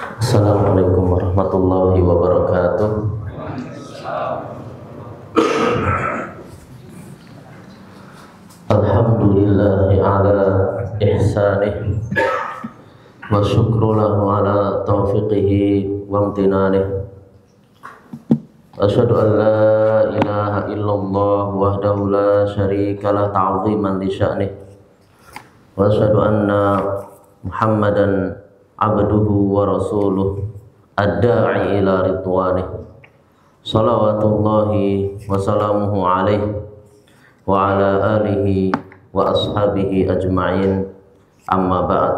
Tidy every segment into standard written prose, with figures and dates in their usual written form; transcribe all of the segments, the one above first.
Assalamualaikum warahmatullahi wabarakatuh. Alhamdulillahi ala ihsanih wa syukru lahu ala taufiqihi wa amtinanih. Asyhadu an la ilaha illallah wahdahu la syarika lah ta'ziman li sya'nih. Wa asyhadu anna Muhammadan abduhu wa rasuluh ad-da'i ila ridwanih. Salawatullahi wa salamuhu alaihi wa ala alihi wa ashabihi ajma'in, amma ba'd.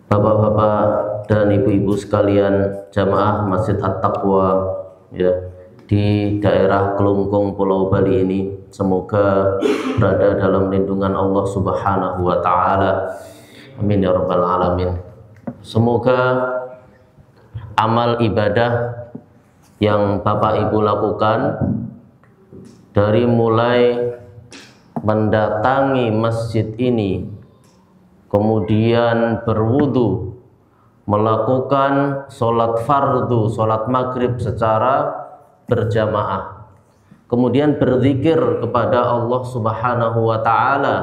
Bapak-bapak dan ibu-ibu sekalian jamaah Masjid At-Taqwa ya, di daerah Kelungkung Pulau Bali ini, semoga berada dalam lindungan Allah Subhanahu wa taala. Amin ya rabbal alamin. Semoga amal ibadah yang Bapak Ibu lakukan dari mulai mendatangi masjid ini, kemudian berwudu, melakukan sholat fardu, sholat maghrib secara berjamaah, kemudian berzikir kepada Allah Subhanahu wa ta'ala,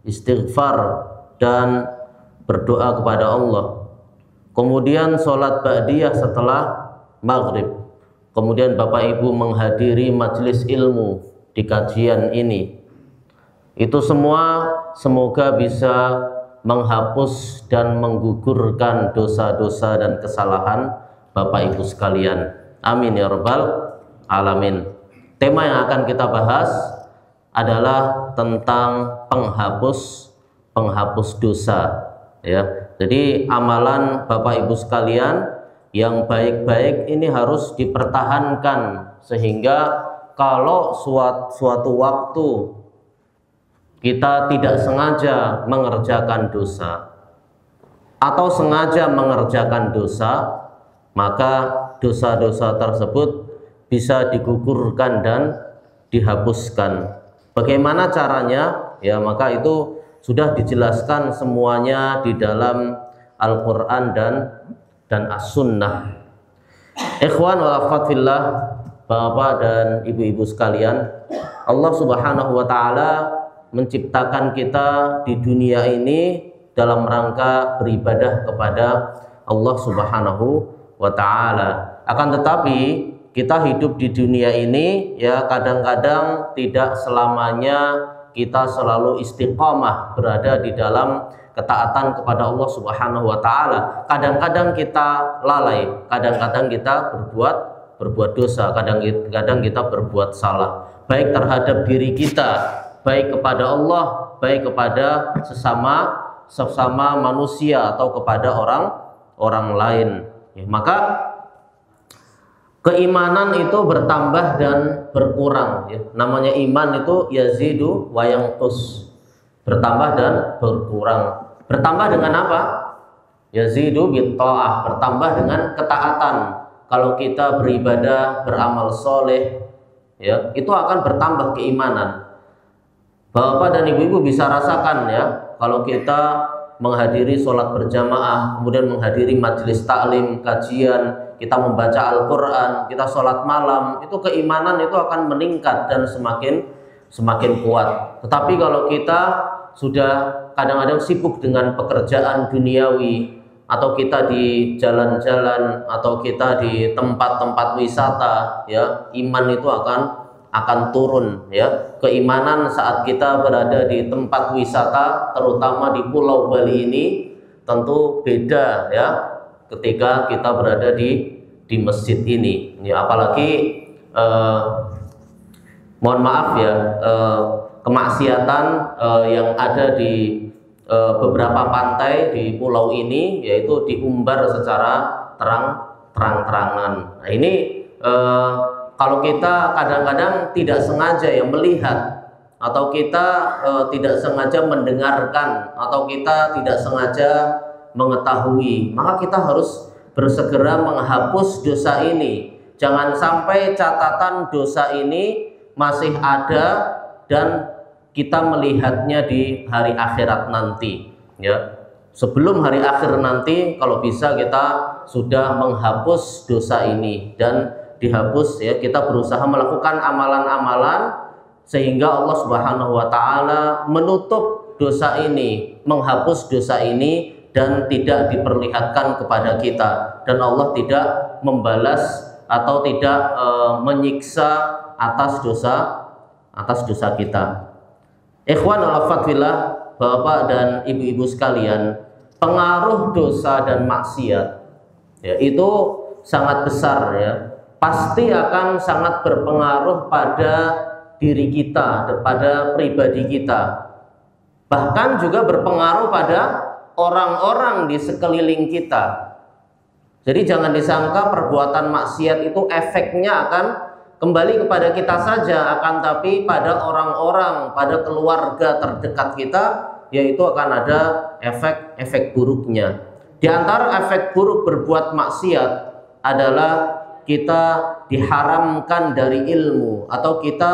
istighfar dan berdoa kepada Allah, kemudian sholat ba'diyah setelah maghrib, kemudian Bapak Ibu menghadiri majelis ilmu di kajian ini. Itu semua semoga bisa menghapus dan menggugurkan dosa-dosa dan kesalahan Bapak Ibu sekalian. Amin ya rabbal alamin. Tema yang akan kita bahas adalah tentang penghapus dosa ya. Jadi amalan Bapak Ibu sekalian yang baik-baik ini harus dipertahankan, sehingga kalau suatu waktu kita tidak sengaja mengerjakan dosa atau sengaja mengerjakan dosa, maka dosa-dosa tersebut bisa digugurkan dan dihapuskan. Bagaimana caranya? Ya, maka itu sudah dijelaskan semuanya di dalam Al-Quran dan As-Sunnah. Ikhwan wa akhwat fillah, Bapak dan ibu-ibu sekalian, Allah Subhanahu wa ta'ala menciptakan kita di dunia ini dalam rangka beribadah kepada Allah Subhanahu wa ta'ala. Akan tetapi kita hidup di dunia ini ya, kadang-kadang tidak selamanya kita selalu istiqamah berada di dalam ketaatan kepada Allah Subhanahu wa ta'ala. Kadang-kadang kita lalai, kadang-kadang kita berbuat dosa, kadang-kadang kita berbuat salah, baik terhadap diri kita, baik kepada Allah, baik kepada sesama manusia atau kepada orang lain ya. Maka keimanan itu bertambah dan berkurang ya. Namanya iman itu yazidu wa yanqus, bertambah dan berkurang. Bertambah dengan apa? Yazidu bit ta'ah, bertambah dengan ketaatan. Kalau kita beribadah, beramal soleh ya, itu akan bertambah keimanan. Bapak dan ibu-ibu bisa rasakan ya, kalau kita menghadiri sholat berjamaah, kemudian menghadiri majelis taklim, kajian, kita membaca Al-Quran, kita sholat malam, itu keimanan itu akan meningkat dan semakin kuat. Tetapi kalau kita sudah kadang-kadang sibuk dengan pekerjaan duniawi, atau kita di jalan-jalan, atau kita di tempat-tempat wisata ya, iman itu akan turun ya. Keimanan saat kita berada di tempat wisata, terutama di Pulau Bali ini, tentu beda ya ketika kita berada di masjid ini ya. Apalagi mohon maaf ya, kemaksiatan yang ada di beberapa pantai di pulau ini, yaitu diumbar secara terang-terangan. Nah ini kalau kita kadang-kadang tidak sengaja ya melihat, atau kita tidak sengaja mendengarkan, atau kita tidak sengaja mengetahui, maka kita harus bersegera menghapus dosa ini. Jangan sampai catatan dosa ini masih ada dan kita melihatnya di hari akhirat nanti ya. Sebelum hari akhir nanti, kalau bisa kita sudah menghapus dosa ini dan dihapus ya. Kita berusaha melakukan amalan-amalan sehingga Allah Subhanahu wa taala menutup dosa ini, menghapus dosa ini dan tidak diperlihatkan kepada kita, dan Allah tidak membalas atau tidak menyiksa atas dosa kita. Ikhwan al-fadillah, Bapak dan Ibu-ibu sekalian, pengaruh dosa dan maksiat ya, itu sangat besar ya. Pasti akan sangat berpengaruh pada diri kita, pada pribadi kita. Bahkan juga berpengaruh pada orang-orang di sekeliling kita. Jadi jangan disangka perbuatan maksiat itu efeknya akan kembali kepada kita saja, akan tapi pada orang-orang, pada keluarga terdekat kita, yaitu akan ada efek-efek buruknya. Di antara efek buruk berbuat maksiat adalah kita diharamkan dari ilmu, atau kita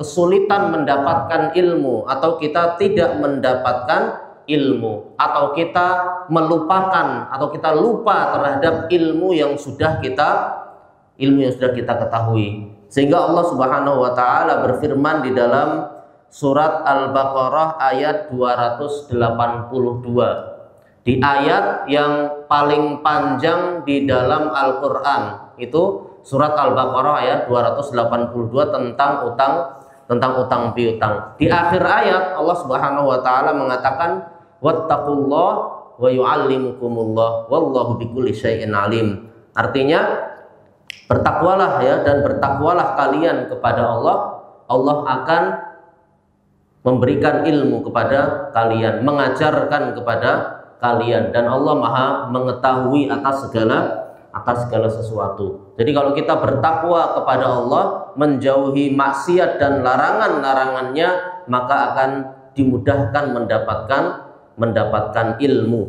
kesulitan mendapatkan ilmu, atau kita tidak mendapatkan ilmu, atau kita melupakan, atau kita lupa terhadap ilmu yang sudah kita ketahui. Sehingga Allah Subhanahu wa taala berfirman di dalam surat Al-Baqarah ayat 282, di ayat yang paling panjang di dalam Al-Qur'an. Itu surat Al-Baqarah ayat 282 tentang utang piutang. Di akhir ayat Allah Subhanahu wa taala mengatakan wattaqullah wa yu'allimukumullah wallahu bikulli syai'in alim. Artinya bertakwalah ya, dan bertakwalah kalian kepada Allah. Allah akan memberikan ilmu kepada kalian, mengajarkan kepada kalian, dan Allah Maha mengetahui atas segala sesuatu. Jadi kalau kita bertakwa kepada Allah, menjauhi maksiat dan larangan-larangannya, maka akan dimudahkan mendapatkan ilmu.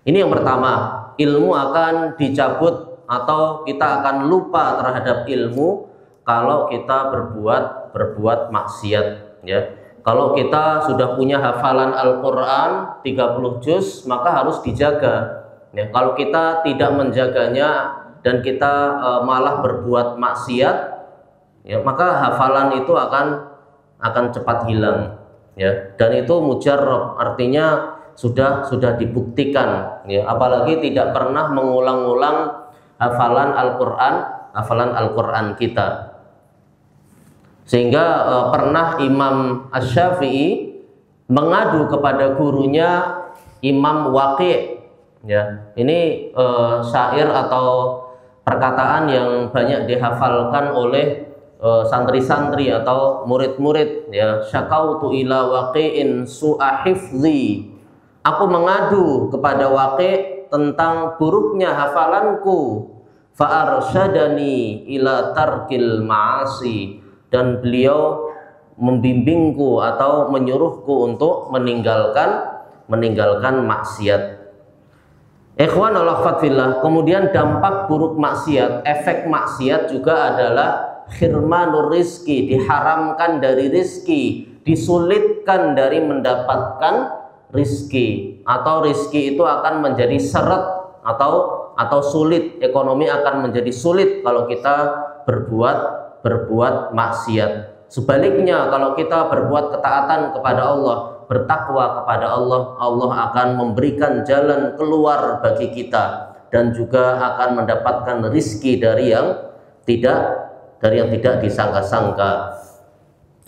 Ini yang pertama, ilmu akan dicabut atau kita akan lupa terhadap ilmu kalau kita berbuat maksiat ya. Kalau kita sudah punya hafalan Al-Qur'an 30 juz, maka harus dijaga ya. Kalau kita tidak menjaganya dan kita malah berbuat maksiat ya, maka hafalan itu akan cepat hilang ya. Dan itu mujarrab, artinya sudah dibuktikan ya. Apalagi tidak pernah mengulang-ulang hafalan Al-Qur'an kita. Sehingga pernah Imam Asy-Syafi'i mengadu kepada gurunya Imam Waqi' ya. Ini syair atau perkataan yang banyak dihafalkan oleh santri-santri atau murid-murid ya. Syakautu ila waqi'in su'a hifzi. Aku mengadu kepada Waqi' tentang buruknya hafalanku. Fa arsyadani ila tarkil ma'asi, dan beliau membimbingku atau menyuruhku untuk meninggalkan maksiat. Ikhwan al-akhwat fillah, kemudian dampak buruk maksiat, efek maksiat juga adalah khirmanur rizki, diharamkan dari rizki, disulitkan dari mendapatkan rizki, atau rizki itu akan menjadi seret atau sulit, ekonomi akan menjadi sulit kalau kita berbuat maksiat. Sebaliknya, kalau kita berbuat ketaatan kepada Allah, bertakwa kepada Allah, Allah akan memberikan jalan keluar bagi kita, dan juga akan mendapatkan rizki dari yang tidak disangka-sangka.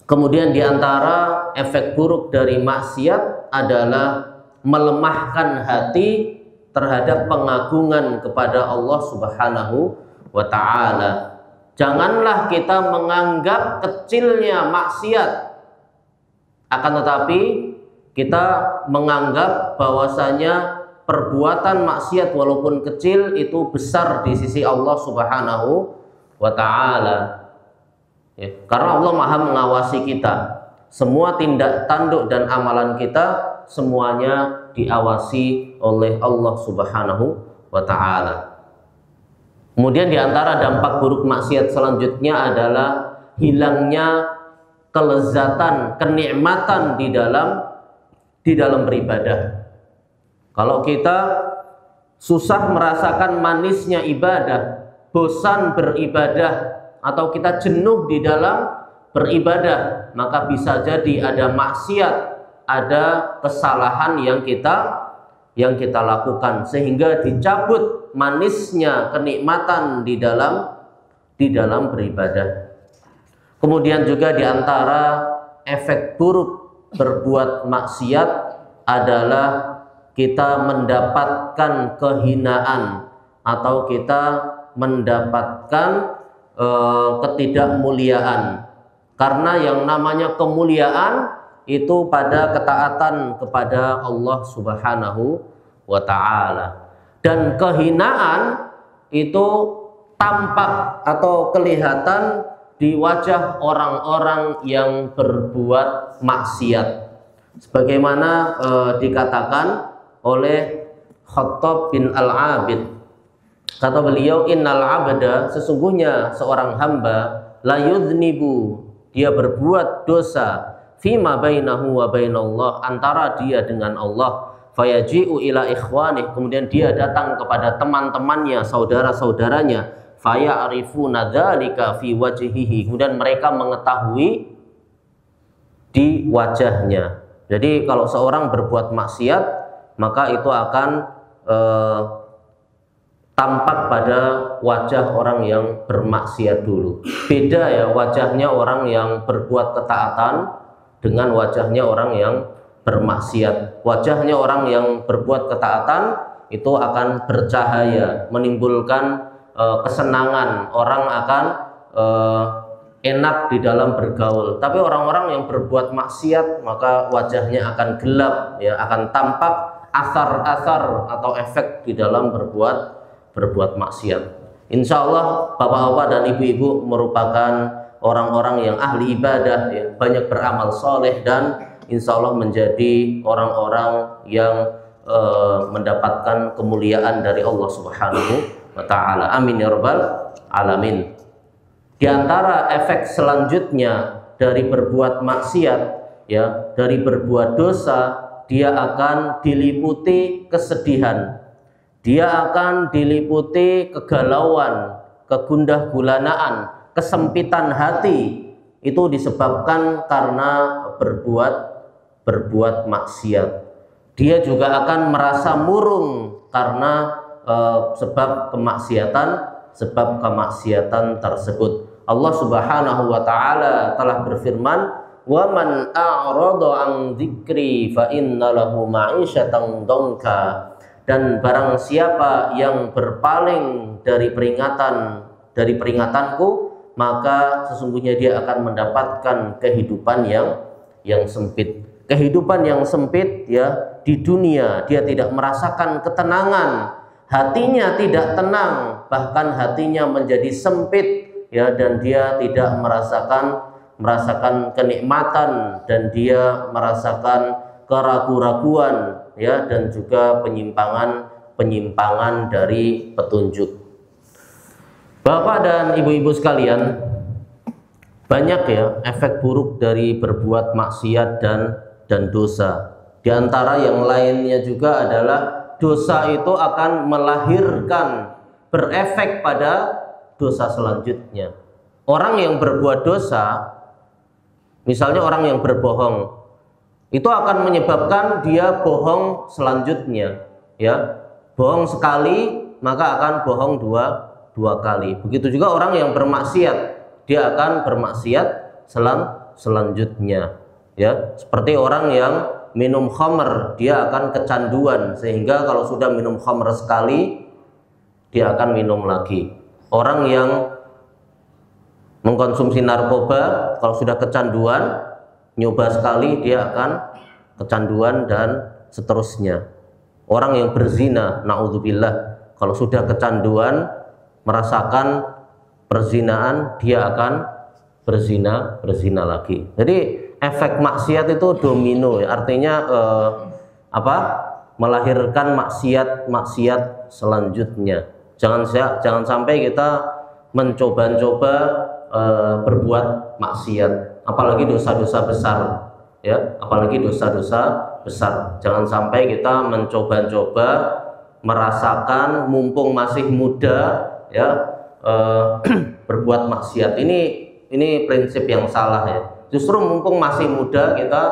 Kemudian diantara efek buruk dari maksiat adalah melemahkan hati terhadap pengagungan kepada Allah Subhanahu wa ta'ala. Janganlah kita menganggap kecilnya maksiat, akan tetapi kita menganggap bahwasanya perbuatan maksiat walaupun kecil itu besar di sisi Allah Subhanahu wa ta'ala ya, karena Allah Maha mengawasi kita. Semua tindak tanduk dan amalan kita semuanya diawasi oleh Allah Subhanahu wa ta'ala. Kemudian diantara dampak buruk maksiat selanjutnya adalah hilangnya kelezatan, kenikmatan di dalam beribadah. Kalau kita susah merasakan manisnya ibadah, bosan beribadah, atau kita jenuh di dalam beribadah, maka bisa jadi ada maksiat, ada kesalahan yang kita lakukan, sehingga dicabut manisnya kenikmatan di dalam beribadah. Kemudian juga di antara efek buruk berbuat maksiat adalah kita mendapatkan kehinaan atau kita mendapatkan ketidakmuliaan. Karena yang namanya kemuliaan itu pada ketaatan kepada Allah Subhanahu wa ta'ala. Dan kehinaan itu tampak atau kelihatan di wajah orang-orang yang berbuat maksiat. Sebagaimana dikatakan oleh Khattab bin Al-Abid, kata beliau, innal abda, sesungguhnya seorang hamba, la yudhnibu, dia berbuat dosa, fima bainahu wa bainallah, antara dia dengan Allah, fayaji'u ila ikhwanih, kemudian dia datang kepada teman-temannya, saudara-saudaranya, faya'rifuna dzalika fi wajhihi, kemudian mereka mengetahui di wajahnya. Jadi kalau seorang berbuat maksiat, maka itu akan tampak pada wajah orang yang bermaksiat dulu. Beda ya wajahnya orang yang berbuat ketaatan dengan wajahnya orang yang bermaksiat. Wajahnya orang yang berbuat ketaatan itu akan bercahaya, menimbulkan kesenangan, orang akan enak di dalam bergaul. Tapi orang-orang yang berbuat maksiat, maka wajahnya akan gelap, ya, akan tampak asar-asar atau efek di dalam berbuat maksiat. Insya Allah bapak-bapak dan ibu-ibu merupakan orang-orang yang ahli ibadah, ya, banyak beramal soleh, dan insya Allah menjadi orang-orang yang mendapatkan kemuliaan dari Allah Subhanahu wa ta'ala. Amin ya rabbal alamin. Di antara efek selanjutnya dari berbuat maksiat, ya, dari berbuat dosa, dia akan diliputi kesedihan, dia akan diliputi kegalauan, kegundah-gulanaan, kesempitan hati. Itu disebabkan karena berbuat maksiat. Dia juga akan merasa murung karena sebab kemaksiatan tersebut. Allah Subhanahu wa ta'ala telah berfirman, wa man a'rada an dzikri fa inna lahu ma'isyatan dhanka, dan barang siapa yang berpaling dari peringatanku, maka sesungguhnya dia akan mendapatkan kehidupan yang sempit. Kehidupan yang sempit, ya, di dunia dia tidak merasakan ketenangan, hatinya tidak tenang, bahkan hatinya menjadi sempit, ya, dan dia tidak merasakan kenikmatan, dan dia merasakan keraguan-raguan, ya, dan juga penyimpangan dari petunjuk. Bapak dan ibu-ibu sekalian, banyak ya efek buruk dari berbuat maksiat dan dosa. Di antara yang lainnya juga adalah dosa itu akan melahirkan, berefek pada dosa selanjutnya. Orang yang berbuat dosa, misalnya orang yang berbohong, itu akan menyebabkan dia bohong selanjutnya, ya. Bohong sekali, maka akan bohong dua kali. Begitu juga orang yang bermaksiat, dia akan bermaksiat selanjutnya, ya. Seperti orang yang minum khamr, dia akan kecanduan, sehingga kalau sudah minum khamr sekali, dia akan minum lagi. Orang yang mengkonsumsi narkoba, kalau sudah kecanduan, nyoba sekali, dia akan kecanduan dan seterusnya. Orang yang berzina, naudzubillah, kalau sudah kecanduan, merasakan perzinaan, dia akan berzina lagi. Jadi efek maksiat itu domino, ya. Artinya melahirkan maksiat selanjutnya. Jangan sampai kita mencoba-coba berbuat maksiat, apalagi dosa-dosa besar, ya, apalagi dosa-dosa besar. Jangan sampai kita mencoba-coba merasakan mumpung masih muda ya berbuat maksiat. Ini prinsip yang salah ya. Justru mumpung masih muda kita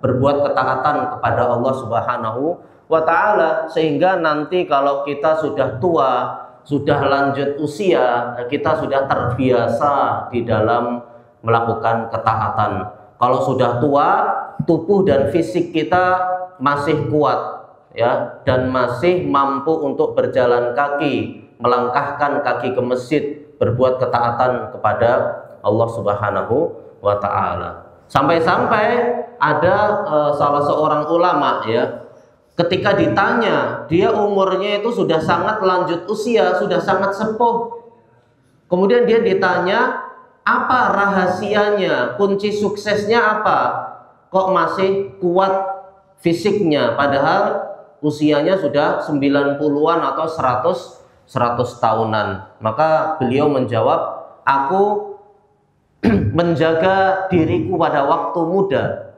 berbuat ketaatan kepada Allah Subhanahu wa taala, sehingga nanti kalau kita sudah tua, sudah lanjut usia, kita sudah terbiasa di dalam melakukan ketaatan. Kalau sudah tua, tubuh dan fisik kita masih kuat ya, dan masih mampu untuk berjalan kaki, melangkahkan kaki ke masjid, berbuat ketaatan kepada Allah Subhanahu wa taala. Sampai-sampai ada salah seorang ulama ya, ketika ditanya, dia umurnya itu sudah sangat lanjut usia, sudah sangat sepuh. Kemudian dia ditanya, apa rahasianya, kunci suksesnya apa? Kok masih kuat fisiknya padahal usianya sudah 90-an atau 100 tahunan? Maka beliau menjawab, aku menjaga diriku pada waktu muda,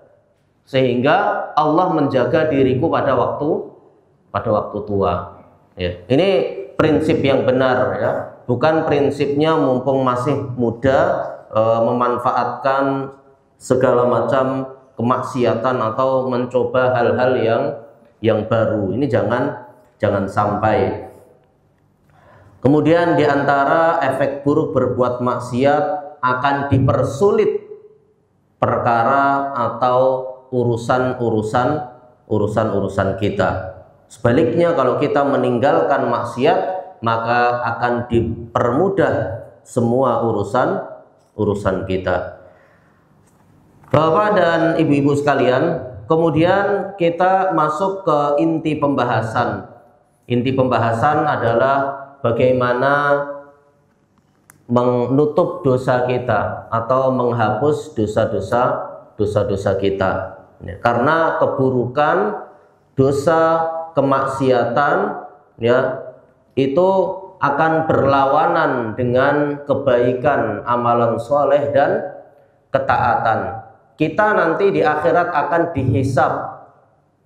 sehingga Allah menjaga diriku pada waktu tua. Ya, ini prinsip yang benar ya, bukan prinsipnya mumpung masih muda memanfaatkan segala macam kemaksiatan atau mencoba hal-hal yang baru. Ini jangan sampai. Kemudian diantara efek buruk berbuat maksiat akan dipersulit perkara atau urusan kita. Sebaliknya, kalau kita meninggalkan maksiat, maka akan dipermudah semua urusan kita. Bapak dan ibu-ibu sekalian, kemudian kita masuk ke inti pembahasan. Inti pembahasan adalah bagaimana menutup dosa kita atau menghapus dosa-dosa kita. Karena keburukan, dosa, kemaksiatan ya itu akan berlawanan dengan kebaikan, amalan soleh dan ketaatan. Kita nanti di akhirat akan dihisab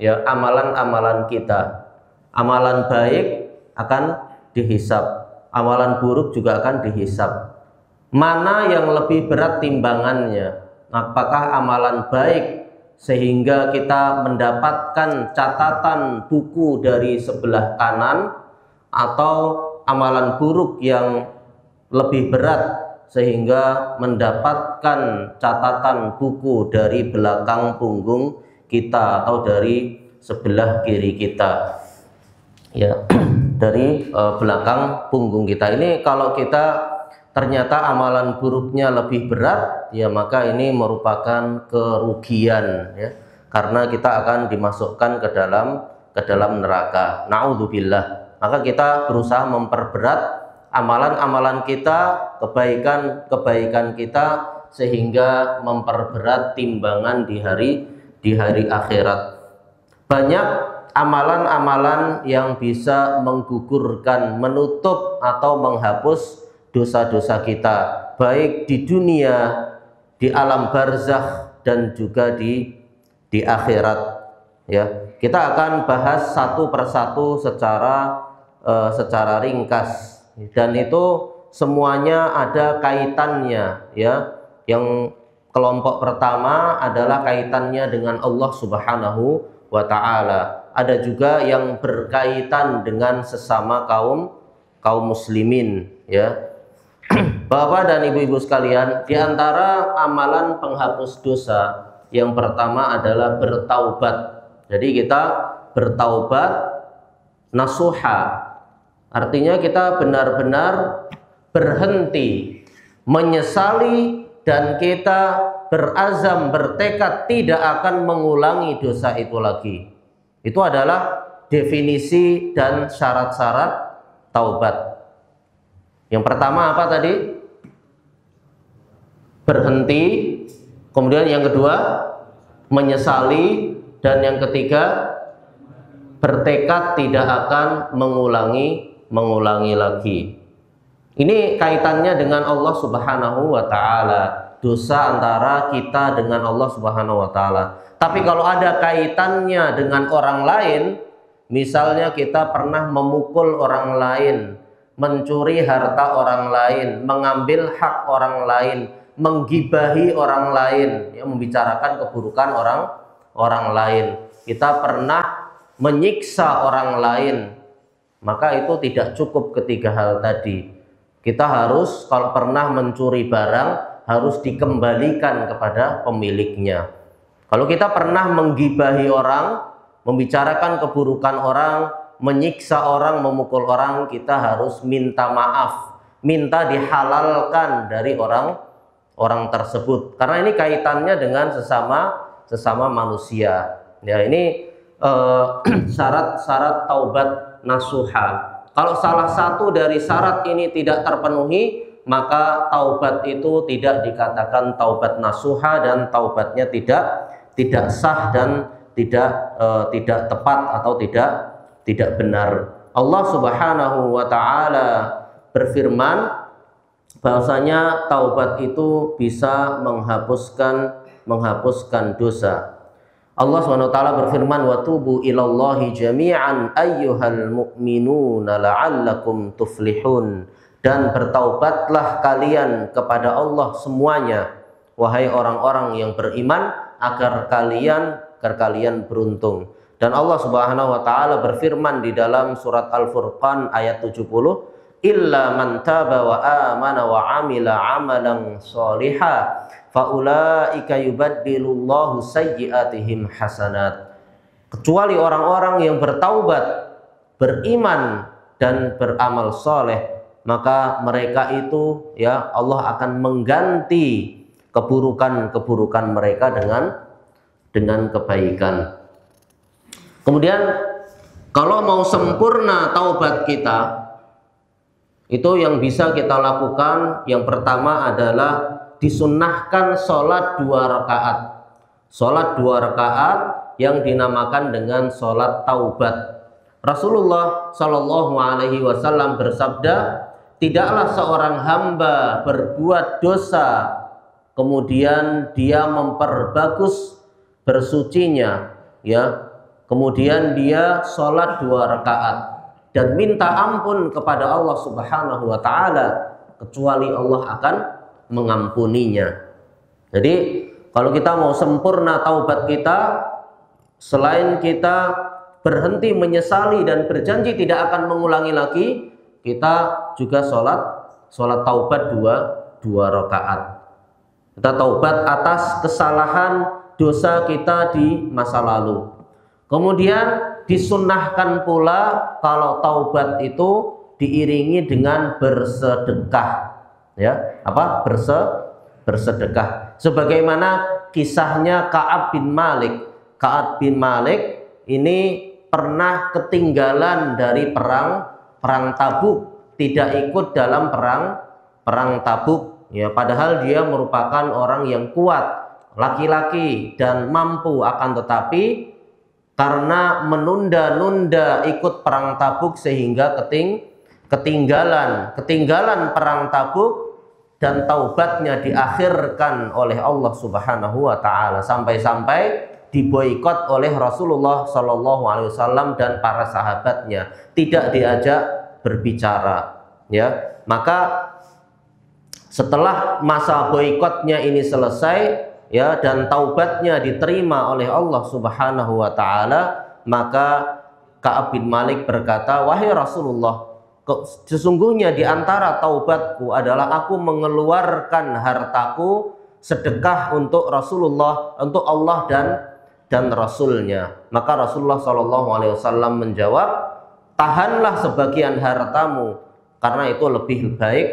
ya amalan-amalan kita. Amalan baik akan dihisab, amalan buruk juga akan dihisab. Mana yang lebih berat timbangannya? Apakah amalan baik sehingga kita mendapatkan catatan buku dari sebelah kanan, atau amalan buruk yang lebih berat sehingga mendapatkan catatan buku dari belakang punggung kita atau dari sebelah kiri kita ya, dari belakang punggung kita. Ini kalau kita ternyata amalan buruknya lebih berat, ya maka ini merupakan kerugian ya, karena kita akan dimasukkan ke dalam neraka. Naudzubillah. Maka kita berusaha memperberat amalan-amalan kita, kebaikan kita, sehingga memperberat timbangan di hari akhirat. Banyak amalan-amalan yang bisa menggugurkan, menutup atau menghapus dosa-dosa kita, baik di dunia, di alam barzakh, dan juga di akhirat ya. Kita akan bahas satu persatu secara ringkas, dan itu semuanya ada kaitannya ya. Yang kelompok pertama adalah kaitannya dengan Allah Subhanahu wa ta'ala. Ada juga yang berkaitan dengan sesama kaum muslimin ya. Bapak dan ibu-ibu sekalian, di antara amalan penghapus dosa yang pertama adalah bertaubat. Jadi kita bertaubat nasuha, artinya kita benar-benar berhenti, menyesali, dan kita berazam, bertekad tidak akan mengulangi dosa itu lagi. Itu adalah definisi dan syarat-syarat taubat. Yang pertama apa tadi? Berhenti. Kemudian yang kedua menyesali, dan yang ketiga bertekad tidak akan mengulangi lagi. Ini kaitannya dengan Allah Subhanahu wa ta'ala. Dosa antara kita dengan Allah Subhanahu wa ta'ala. Tapi kalau ada kaitannya dengan orang lain, misalnya kita pernah memukul orang lain, mencuri harta orang lain, mengambil hak orang lain, menggibahi orang lain, ya, membicarakan keburukan orang lain. Kita pernah menyiksa orang lain, maka itu tidak cukup ketiga hal tadi. Kita harus, kalau pernah mencuri barang, harus dikembalikan kepada pemiliknya. Kalau kita pernah menggibahi orang, membicarakan keburukan orang, menyiksa orang, memukul orang, kita harus minta maaf, minta dihalalkan dari orang tersebut, karena ini kaitannya dengan sesama manusia. Ya, ini syarat-syarat taubat nasuha. Kalau salah satu dari syarat ini tidak terpenuhi, maka taubat itu tidak dikatakan taubat nasuha dan taubatnya tidak sah dan tidak tepat atau tidak benar. Allah Subhanahu wa taala berfirman bahwasanya taubat itu bisa menghapuskan dosa. Allah Subhanahu wa taala berfirman, wa tubu ilallahi jami'an ayyuhal mu'minuna la'allakum tuflihun, dan bertaubatlah kalian kepada Allah semuanya, wahai orang-orang yang beriman, agar kalian beruntung. Dan Allah Subhanahu wa taala berfirman di dalam surat Al-Furqan ayat 70, illa man taba wa amana wa amila amalan sholiha faulaika yubaddilullahu sayyiatihim hasanat. Kecuali orang-orang yang bertaubat, beriman dan beramal soleh, maka mereka itu, ya, Allah akan mengganti keburukan mereka dengan kebaikan. Kemudian kalau mau sempurna taubat kita, itu yang bisa kita lakukan, yang pertama adalah disunnahkan sholat 2 rakaat. Sholat 2 rakaat yang dinamakan dengan sholat taubat. Rasulullah Shallallahu Alaihi Wasallam bersabda, tidaklah seorang hamba berbuat dosa kemudian dia memperbagus bersucinya, ya, kemudian dia sholat 2 rakaat dan minta ampun kepada Allah Subhanahu wa taala, kecuali Allah akan mengampuninya. Jadi kalau kita mau sempurna taubat kita, selain kita berhenti menyesali dan berjanji tidak akan mengulangi lagi, kita juga sholat taubat 2 rakaat. Kita taubat atas kesalahan dosa kita di masa lalu. Kemudian disunnahkan pula kalau taubat itu diiringi dengan bersedekah, ya, apa? Bersedekah. Sebagaimana kisahnya Ka'ab bin Malik. Ka'ab bin Malik ini pernah ketinggalan dari perang Tabuk, tidak ikut dalam perang Tabuk, ya, padahal dia merupakan orang yang kuat, laki-laki dan mampu, akan tetapi karena menunda-nunda ikut perang Tabuk sehingga ketinggalan perang Tabuk, dan taubatnya diakhirkan oleh Allah Subhanahu wa taala sampai diboikot oleh Rasulullah Shallallahu Alaihi Wasallam dan para sahabatnya, tidak diajak berbicara, ya. Maka setelah masa boikotnya ini selesai, ya, dan taubatnya diterima oleh Allah Subhanahu wa taala, maka Ka'ab bin Malik berkata, wahai Rasulullah, sesungguhnya di antara taubatku adalah aku mengeluarkan hartaku sedekah untuk Rasulullah, untuk Allah dan Rasulnya. Maka Rasulullah Shallallahu Alaihi Wasallam menjawab, tahanlah sebagian hartamu karena itu lebih baik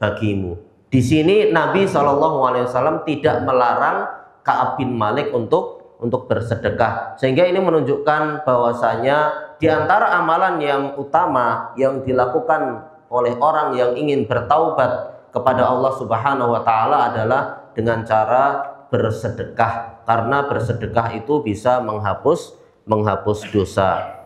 bagimu. Di sini Nabi Shallallahu Alaihi Wasallam tidak melarang Ka'ab bin Malik untuk bersedekah, sehingga ini menunjukkan bahwasanya di antara amalan yang utama yang dilakukan oleh orang yang ingin bertaubat kepada Allah Subhanahu wa taala adalah dengan cara bersedekah, karena bersedekah itu bisa menghapus dosa.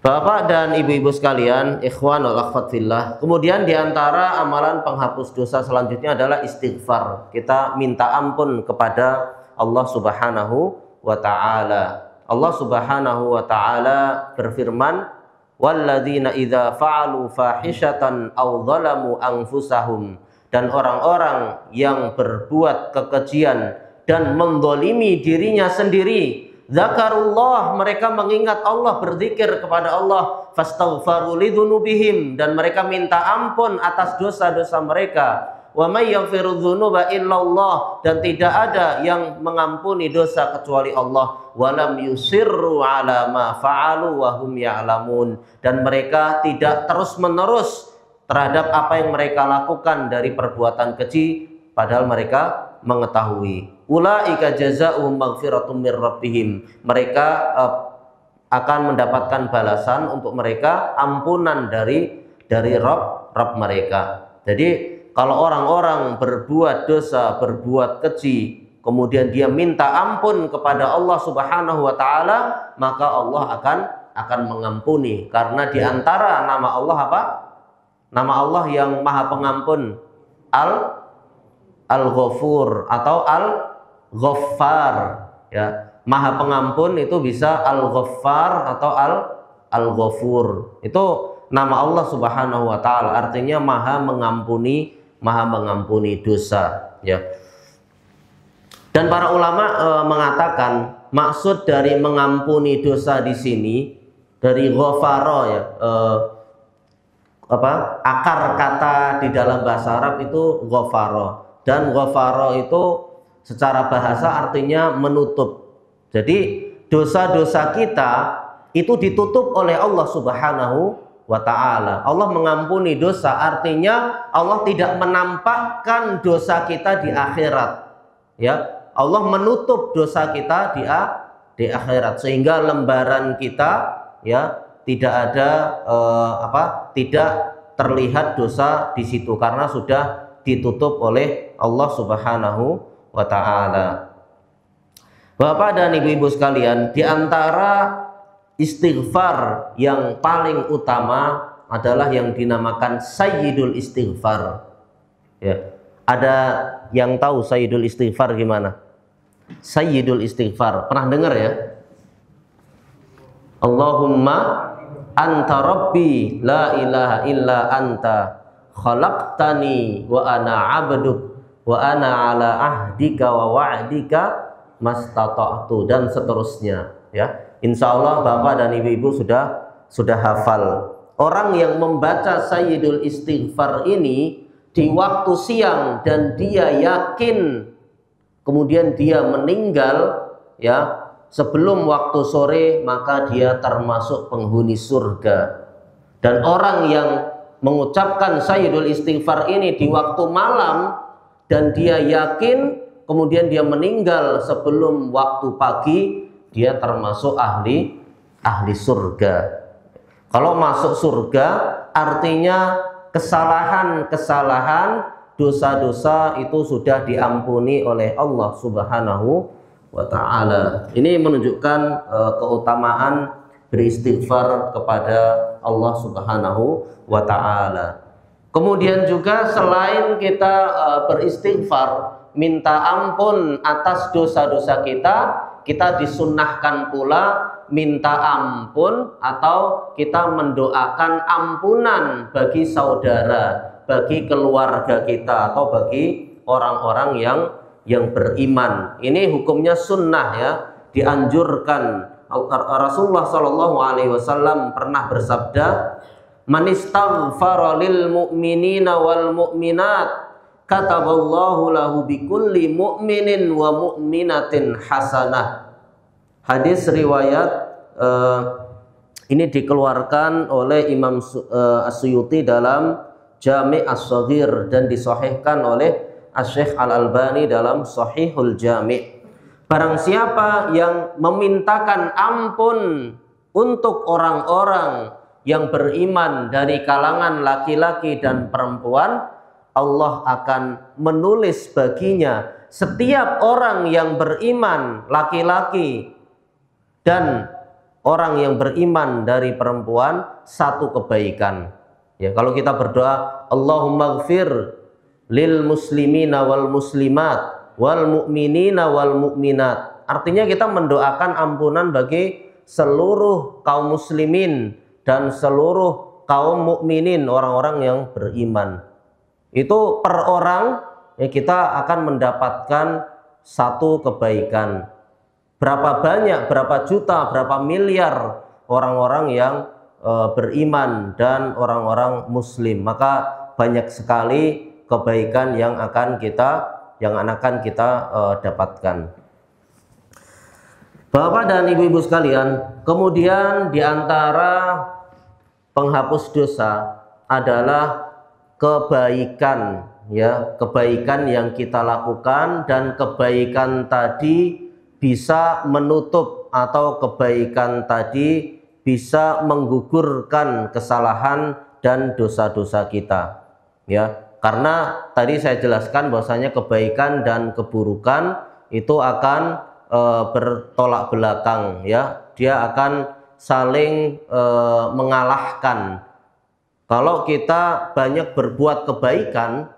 Bapak dan ibu-ibu sekalian, ikhwan wal akhwat fillah, kemudian di antara amalan penghapus dosa selanjutnya adalah istighfar. Kita minta ampun kepada Allah Subhanahu wa ta'ala. Allah Subhanahu wa ta'ala berfirman, walladzina idza fa'alu fahishatan aw zalamu anfusahum, dan orang-orang yang berbuat kekejian dan mendolimi dirinya sendiri, zakarullah, mereka mengingat Allah, berzikir kepada Allah, fastaghfaru lidzunubihim, dan mereka minta ampun atas dosa-dosa mereka. Wa may yaghfiru dzunuba illallah, dan tidak ada yang mengampuni dosa kecuali Allah. Walam yusirru ala ma fa'alu wa hum ya'lamun, dan mereka tidak terus-menerus terhadap apa yang mereka lakukan dari perbuatan keji padahal mereka mengetahui. Ulaika jazaa'uhum maghfiratum mir rabbihim, mereka akan mendapatkan balasan untuk mereka ampunan dari Rabb mereka. Jadi kalau orang-orang berbuat dosa, berbuat keji, kemudian dia minta ampun kepada Allah Subhanahu wa ta'ala, maka Allah akan mengampuni. Karena di antara nama Allah apa? Nama Allah yang Maha Pengampun, Al-Ghafur atau Al-Ghaffar, ya. Maha Pengampun itu bisa Al-Ghaffar atau Al-Ghafur. Itu nama Allah Subhanahu wa ta'ala, artinya Maha mengampuni dosa, ya. Dan para ulama mengatakan maksud dari mengampuni dosa di sini dari ghafara, ya, akar kata di dalam bahasa Arab itu ghafara, dan ghafara itu secara bahasa artinya menutup. Jadi dosa-dosa kita itu ditutup oleh Allah Subhanahu wa ta'ala. Allah mengampuni dosa, artinya Allah tidak menampakkan dosa kita di akhirat, ya. Allah menutup dosa kita di akhirat, sehingga lembaran kita, ya, tidak ada tidak terlihat dosa di situ karena sudah ditutup oleh Allah Subhanahu wa ta'ala. Bapak dan ibu-ibu sekalian, di antara istighfar yang paling utama adalah yang dinamakan Sayyidul Istighfar, ya. Ada yang tahu Sayyidul Istighfar gimana? Sayyidul Istighfar pernah dengar, ya? Allahumma anta rabbi la ilaha illa anta khalaqtani wa ana abduk wa ana ala ahdika wa wa'dika mastata'tu, dan seterusnya, ya. Insya Allah Bapak dan Ibu-ibu sudah hafal. Orang yang membaca Sayyidul Istighfar ini di waktu siang dan dia yakin kemudian dia meninggal, ya, sebelum waktu sore, maka dia termasuk penghuni surga. Dan orang yang mengucapkan Sayyidul Istighfar ini di waktu malam dan dia yakin kemudian dia meninggal sebelum waktu pagi, dia termasuk ahli surga. Kalau masuk surga artinya kesalahan-kesalahan, dosa-dosa itu sudah diampuni oleh Allah Subhanahu wa ta'ala. Ini menunjukkan keutamaan beristighfar kepada Allah Subhanahu wa ta'ala. Kemudian juga selain kita beristighfar, minta ampun atas dosa-dosa kita disunnahkan pula minta ampun atau kita mendoakan ampunan bagi saudara, bagi keluarga kita, atau bagi orang-orang yang beriman. Ini hukumnya sunnah, ya, dianjurkan. Rasulullah Shallallahu Alaihi Wasallam pernah bersabda, "Man istaghfara lil mu'minina wal mu'minat, kataballahu lahu bikulli mu'minin wa mu'minatin hasanah." Hadis riwayat ini dikeluarkan oleh Imam As-Suyuti dalam Jami' As-Shaghir dan disahihkan oleh Asy-Syaikh Al-Albani dalam Shahihul Jami'. Barang siapa yang memintakan ampun untuk orang-orang yang beriman dari kalangan laki-laki dan perempuan, Allah akan menulis baginya setiap orang yang beriman laki-laki dan orang yang beriman dari perempuan satu kebaikan. Ya, kalau kita berdoa, Allahumma gfir lil muslimina wal muslimat wal mu'minina wal mu'minat artinya kita mendoakan ampunan bagi seluruh kaum muslimin dan seluruh kaum mukminin, orang-orang yang beriman. Itu per orang ya kita akan mendapatkan satu kebaikan. Berapa banyak, berapa juta, berapa miliar orang-orang yang beriman dan orang-orang muslim, maka banyak sekali kebaikan yang akan kita dapatkan. Bapak dan ibu-ibu sekalian, kemudian diantara penghapus dosa adalah kebaikan, ya, kebaikan yang kita lakukan, dan kebaikan tadi bisa menutup atau kebaikan tadi bisa menggugurkan kesalahan dan dosa-dosa kita, ya. Karena tadi saya jelaskan bahwasanya kebaikan dan keburukan itu akan bertolak belakang, ya. Dia akan saling mengalahkan. Kalau kita banyak berbuat kebaikan,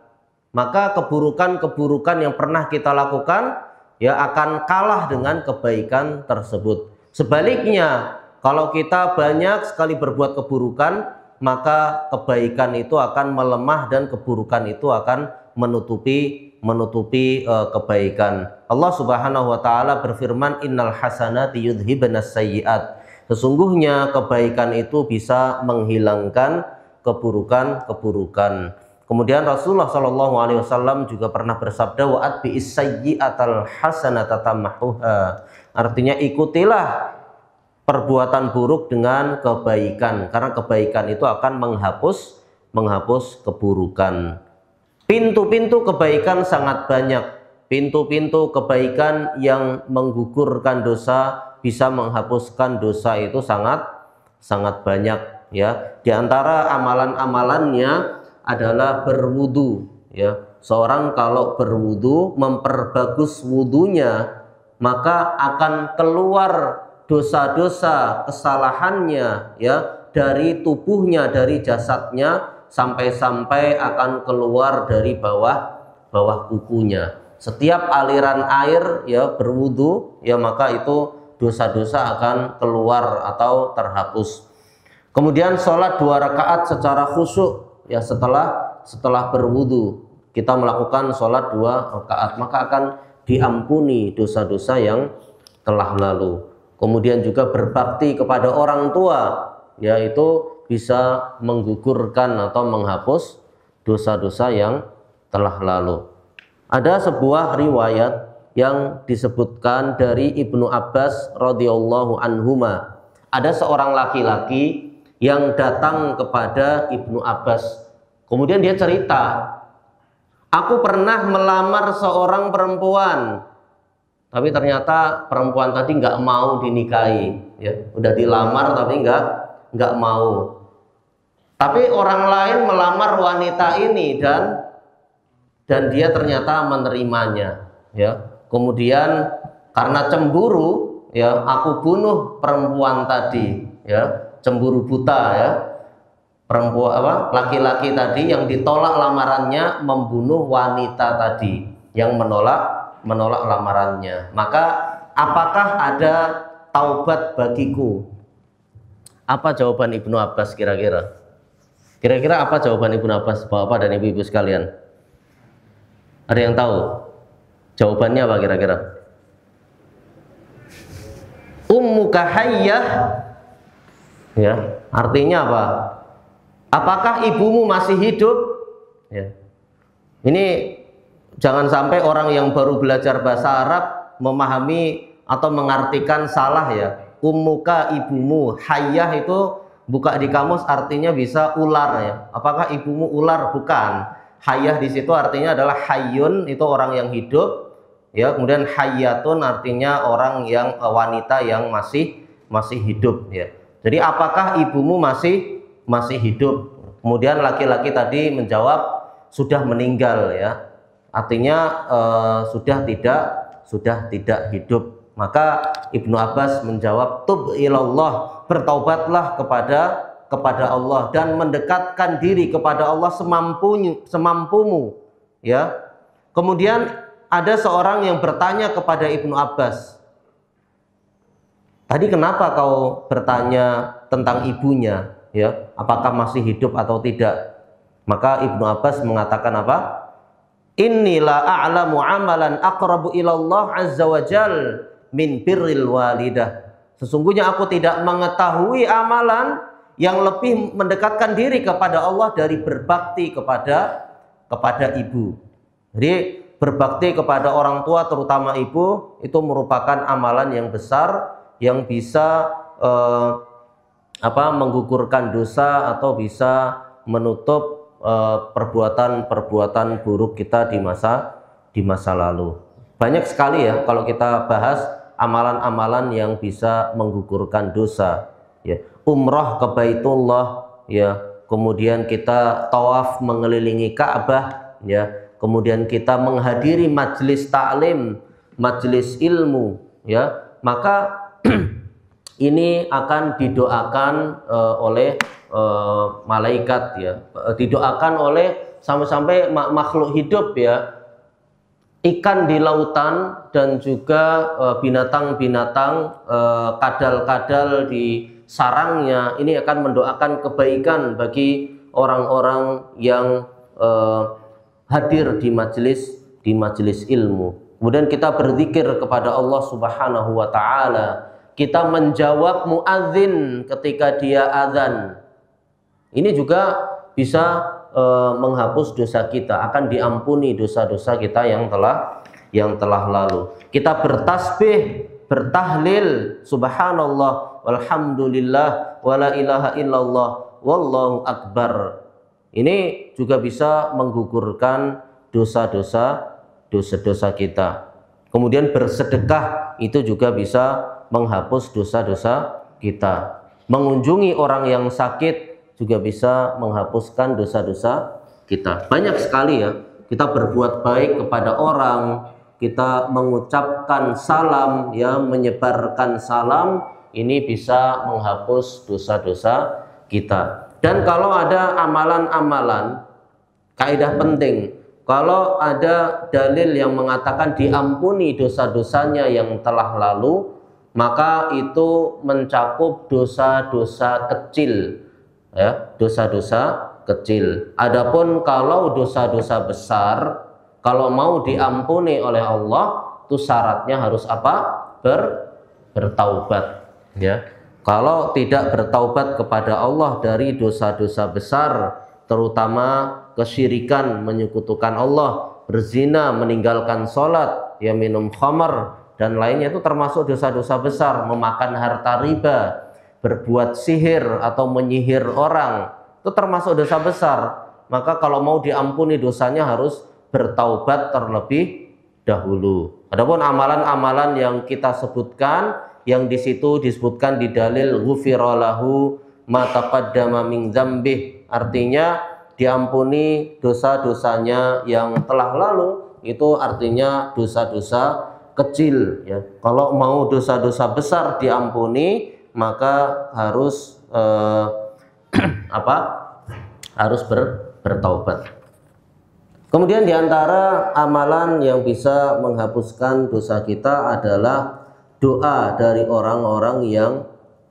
maka keburukan-keburukan yang pernah kita lakukan ya akan kalah dengan kebaikan tersebut. Sebaliknya, kalau kita banyak sekali berbuat keburukan, maka kebaikan itu akan melemah dan keburukan itu akan menutupi kebaikan. Allah Subhanahu wa taala berfirman, innal hasanati yudhibanas sayyi'at. Sesungguhnya kebaikan itu bisa menghilangkan keburukan-keburukan. Kemudian Rasulullah Shallallahu alaihi wasallam juga pernah bersabda, wa atbi'is sayyi'atal hasanata tamhuha. Artinya ikutilah perbuatan buruk dengan kebaikan, karena kebaikan itu akan menghapus keburukan. Pintu-pintu kebaikan sangat banyak. Pintu-pintu kebaikan yang menggugurkan dosa, bisa menghapuskan dosa itu sangat banyak, ya. Di antara amalan-amalannya adalah berwudu, ya. Seorang kalau berwudu memperbagus wudunya, maka akan keluar dosa-dosa kesalahannya, ya, dari tubuhnya, dari jasadnya, sampai-sampai akan keluar dari bawah kukunya. Setiap aliran air ya berwudu, ya maka itu dosa-dosa akan keluar atau terhapus. Kemudian sholat 2 rakaat secara khusyuk, ya, setelah berwudu kita melakukan sholat 2 rakaat, maka akan diampuni dosa-dosa yang telah lalu. Kemudian juga berbakti kepada orang tua, yaitu bisa menggugurkan atau menghapus dosa-dosa yang telah lalu. Ada sebuah riwayat yang disebutkan dari Ibnu Abbas radhiyallahu anhuma. Ada seorang laki-laki yang datang kepada Ibnu Abbas. Kemudian dia cerita, aku pernah melamar seorang perempuan, tapi ternyata perempuan tadi nggak mau dinikahi, ya. Udah dilamar tapi nggak mau. Tapi orang lain melamar wanita ini dan dia ternyata menerimanya, ya. Kemudian karena cemburu, ya, aku bunuh perempuan tadi, ya, cemburu buta, ya. Laki-laki tadi yang ditolak lamarannya membunuh wanita tadi yang menolak lamarannya. Maka apakah ada taubat bagiku? Apa jawaban Ibnu Abbas kira-kira? Kira-kira apa jawaban Ibnu Abbas, Bapak dan Ibu-ibu sekalian? Ada yang tahu? Jawabannya apa kira-kira? Ummuka hayyah. Ya, artinya apa? Apakah ibumu masih hidup? Ya. Ini jangan sampai orang yang baru belajar bahasa Arab memahami atau mengartikan salah, ya. Ummuka, ibumu. Hayyah itu buka di kamus artinya bisa ular, ya. Apakah ibumu ular? Bukan. Hayyah di situ artinya adalah hayyun, itu orang yang hidup, ya. Kemudian hayyatun artinya orang yang wanita yang masih hidup, ya. Jadi apakah ibumu masih hidup? Kemudian laki-laki tadi menjawab sudah meninggal, ya. Artinya sudah tidak hidup. Maka Ibnu Abbas menjawab, tub ilallah, bertaubatlah kepada Allah dan mendekatkan diri kepada Allah semampumu, ya. Kemudian ada seorang yang bertanya kepada Ibnu Abbas, tadi kenapa kau bertanya tentang ibunya, ya, apakah masih hidup atau tidak? Maka Ibnu Abbas mengatakan apa? Innila a'lamu amalan aqrabu ilallah azza wa jal min birril walidah. Sesungguhnya aku tidak mengetahui amalan yang lebih mendekatkan diri kepada Allah dari berbakti kepada ibu. Jadi berbakti kepada orang tua, terutama ibu, itu merupakan amalan yang besar yang bisa menggugurkan dosa atau bisa menutup perbuatan-perbuatan buruk kita di masa lalu. Banyak sekali ya kalau kita bahas amalan-amalan yang bisa menggugurkan dosa, ya. Umrah ke Baitullah, ya. Kemudian kita tawaf mengelilingi Ka'bah, ya. Kemudian kita menghadiri majelis taklim, majelis ilmu, ya. Maka ini akan didoakan oleh malaikat, ya, didoakan oleh sampai makhluk hidup, ya, ikan di lautan dan juga binatang-binatang, kadal-kadal di sarangnya, ini akan mendoakan kebaikan bagi orang-orang yang hadir di majelis ilmu. Kemudian kita berzikir kepada Allah Subhanahu wa taala, kita menjawab muadzin ketika dia azan. Ini juga bisa menghapus dosa kita, akan diampuni dosa-dosa kita yang telah lalu. Kita bertasbih, bertahlil, subhanallah, walhamdulillah, wala ilaha illallah, wallahu akbar. Ini juga bisa menggugurkan dosa-dosa kita. Kemudian bersedekah itu juga bisa menghapus dosa-dosa kita. Mengunjungi orang yang sakit juga bisa menghapuskan dosa-dosa kita. Banyak sekali, ya, kita berbuat baik kepada orang, kita mengucapkan salam, ya, menyebarkan salam, ini bisa menghapus dosa-dosa kita. Dan kalau ada amalan-amalan, kaidah penting, kalau ada dalil yang mengatakan diampuni dosa-dosanya yang telah lalu, maka itu mencakup dosa-dosa kecil, ya, dosa-dosa kecil. Adapun kalau dosa-dosa besar, kalau mau diampuni oleh Allah, itu syaratnya harus apa? Bertaubat, ya. Kalau tidak bertaubat kepada Allah dari dosa-dosa besar, terutama kesyirikan, menyekutukan Allah, berzina, meninggalkan sholat, ya, minum khamar dan lainnya, itu termasuk dosa-dosa besar. Memakan harta riba, berbuat sihir atau menyihir orang, itu termasuk dosa besar. Maka kalau mau diampuni dosanya harus bertaubat terlebih dahulu. Adapun amalan-amalan yang kita sebutkan, yang di situ disebutkan di dalil ghufira lahu ma taqaddama min dzambih, artinya diampuni dosa-dosanya yang telah lalu, itu artinya dosa-dosa kecil, ya. Kalau mau dosa-dosa besar diampuni, maka harus harus bertaubat. Kemudian diantara amalan yang bisa menghapuskan dosa kita adalah doa dari orang-orang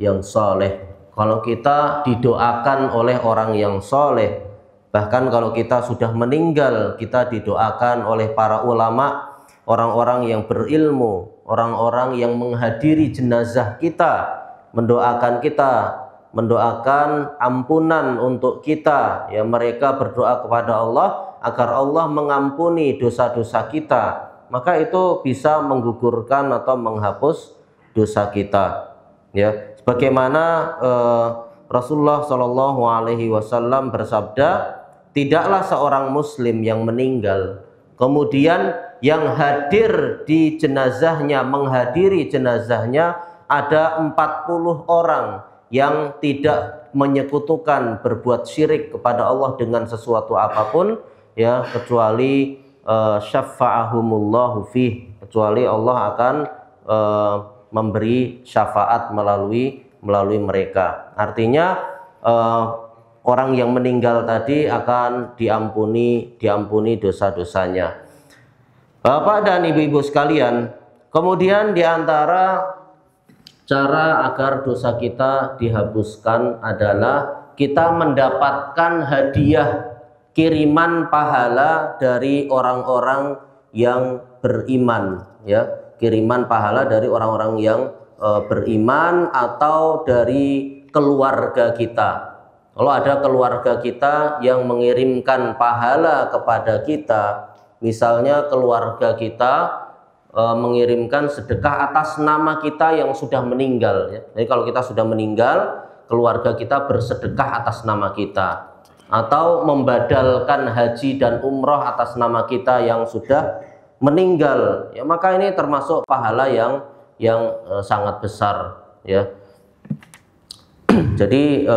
yang soleh. Kalau kita didoakan oleh orang yang soleh, bahkan kalau kita sudah meninggal, kita didoakan oleh para ulama, orang-orang yang berilmu, orang-orang yang menghadiri jenazah kita, mendoakan kita, mendoakan ampunan untuk kita, ya, mereka berdoa kepada Allah agar Allah mengampuni dosa-dosa kita, maka itu bisa menggugurkan atau menghapus dosa kita, ya. Sebagaimana Rasulullah Shallallahu Alaihi Wasallam bersabda, tidaklah seorang muslim yang meninggal kemudian yang hadir di jenazahnya, menghadiri jenazahnya ada 40 orang yang tidak menyekutukan, berbuat syirik kepada Allah dengan sesuatu apapun, ya, kecuali syafa'ahumullahu fih, kecuali Allah akan memberi syafaat melalui mereka. Artinya orang yang meninggal tadi akan diampuni dosa-dosanya. Bapak dan ibu-ibu sekalian, kemudian diantara cara agar dosa kita dihapuskan adalah kita mendapatkan hadiah kiriman pahala dari orang-orang yang beriman, ya, kiriman pahala dari orang-orang yang beriman atau dari keluarga kita. Kalau ada keluarga kita yang mengirimkan pahala kepada kita, misalnya keluarga kita mengirimkan sedekah atas nama kita yang sudah meninggal, ya. Jadi kalau kita sudah meninggal, keluarga kita bersedekah atas nama kita, atau membadalkan haji dan umroh atas nama kita yang sudah meninggal, ya, maka ini termasuk pahala yang sangat besar, ya. Jadi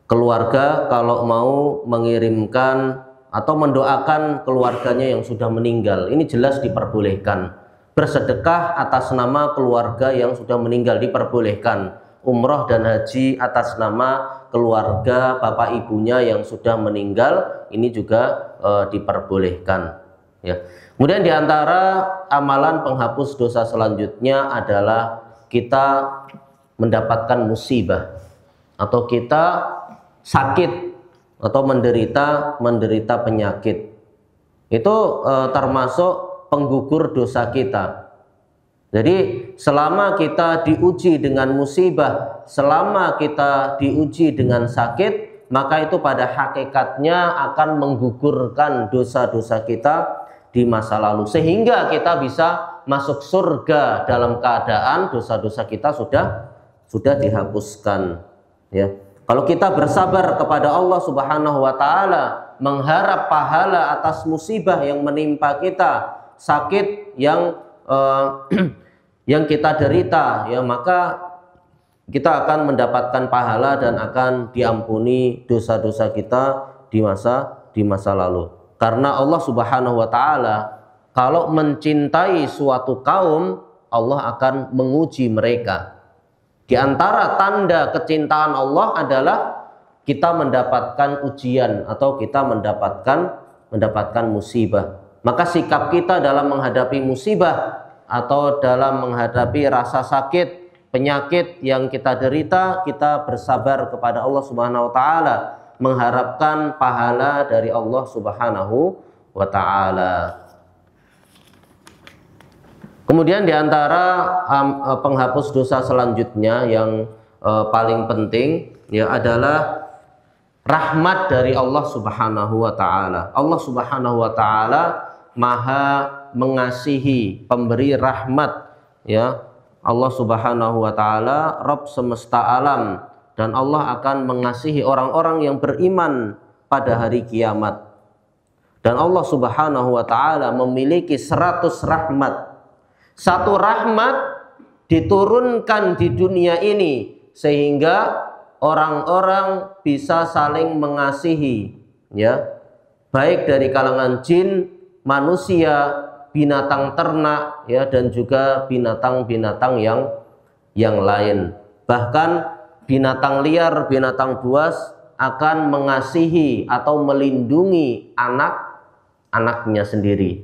keluarga kalau mau mengirimkan atau mendoakan keluarganya yang sudah meninggal, ini jelas diperbolehkan. Bersedekah atas nama keluarga yang sudah meninggal diperbolehkan. Umroh dan haji atas nama keluarga bapak ibunya yang sudah meninggal, ini juga diperbolehkan, ya. Kemudian diantara amalan penghapus dosa selanjutnya adalah kita mendapatkan musibah atau kita sakit atau menderita penyakit. Itu termasuk penggugur dosa kita. Jadi selama kita diuji dengan musibah, selama kita diuji dengan sakit, maka itu pada hakikatnya akan menggugurkan dosa-dosa kita di masa lalu, sehingga kita bisa masuk surga dalam keadaan dosa-dosa kita sudah dihapuskan, ya. Kalau kita bersabar kepada Allah Subhanahu wa taala, mengharap pahala atas musibah yang menimpa kita, sakit yang yang kita derita, ya, maka kita akan mendapatkan pahala dan akan diampuni dosa-dosa kita di masa lalu. Karena Allah Subhanahu wa taala kalau mencintai suatu kaum, Allah akan menguji mereka. Di antara tanda kecintaan Allah adalah kita mendapatkan ujian atau kita mendapatkan musibah. Maka sikap kita dalam menghadapi musibah atau dalam menghadapi rasa sakit, penyakit yang kita derita, kita bersabar kepada Allah Subhanahu wa taala, mengharapkan pahala dari Allah Subhanahu wa taala. Kemudian diantara penghapus dosa selanjutnya yang paling penting, ya, adalah rahmat dari Allah Subhanahu wa taala. Allah Subhanahu wa taala Maha mengasihi, pemberi rahmat, ya. Allah Subhanahu wa taala Rabb semesta alam, dan Allah akan mengasihi orang-orang yang beriman pada hari kiamat. Dan Allah Subhanahu wa taala memiliki 100 rahmat. Satu rahmat diturunkan di dunia ini sehingga orang-orang bisa saling mengasihi, ya, baik dari kalangan jin, manusia, binatang ternak, ya, dan juga binatang-binatang yang lain. Bahkan binatang liar, binatang buas akan mengasihi atau melindungi anak-anaknya sendiri,